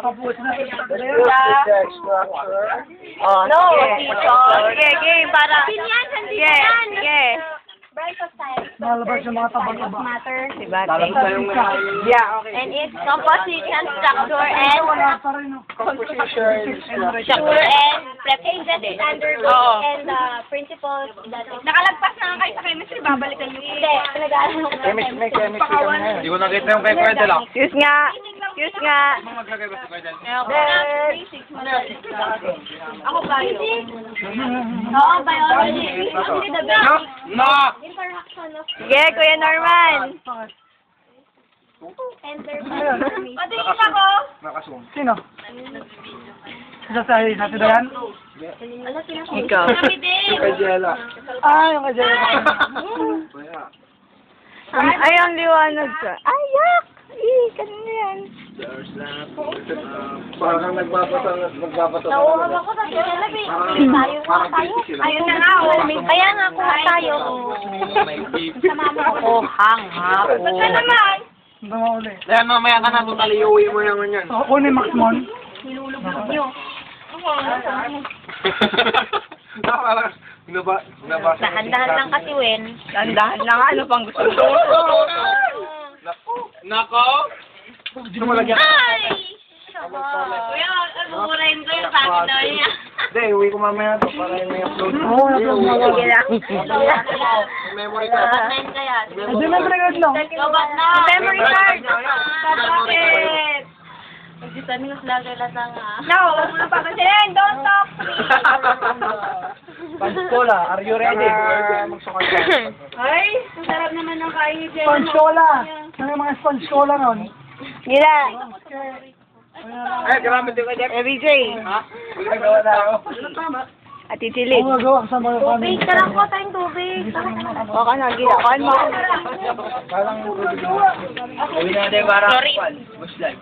Kapos na. Oh, No, sige. Sige, game, para. Sige, sige. Malabas yung mga taba-taba. Diba? Yeah, okay. And its composition, structure, and structure and prepages undergoing and principles that Nakalagpas na nga kayo sa chemistry, babalikan nyo. hindi, pinag-aaral ko. May chemistry kami ngayon. Hindi ko nakita yung kay Cordel ah. Excuse nga. Excuse nga. Maglagay ba si Cordel? Ako ba yun? Oo, biology. Only the basic No! interaction of Sige, Kuya Norman. and their Patingin ako. Nakasum. Sino? Sa Dayan? Ikaw. Kay Jella. Ah, yung kajay. Ay, ang liwanag ka. Ay, yak! Kanina yan. Parang nagbabato. nauuhaw ako sa sinabi. Tayo nga tayo. Ayun na nga, oh. Kaya nga kung tayo. Sa mama ko. Oh, hang-hap. Ba't ka naman? Hindi mo uli. Dahil mamaya ka na totally iuwi mo naman yan. So, kunin Max Mon. Nilulubog nyo. Nabasa. Dahan-dahan lang kasi, Wen. Dahan-dahan lang. Ano pang gusto mo? Nako! Hindi mo lagyan. Ay! Kuya, murahin ko yung bakit na niya. Hindi, uwi ko mamaya to para may upload. Oo, Sige lang. Memory ka. Batman kaya. Hindi na record lang. Gabat na. Memory card. Bakit? Magdisaminus lagi lang nga. No, huwag mo na papansinin. Don't talk. Panskola, are you ready? Ay, ang sarap naman ng kain ni Jen. Panskola! Ano yung mga Panskola nun? Gila. Ay, grabe din ka, Jeff. BJ. Ha? Nagawa na ako. At titilid. Oo, gawa sa mga Tubig, tarang ko tayong tubig. O ka na, gila. Kuhan mo. Parang... Uwi na natin para... Sorry. Bush life.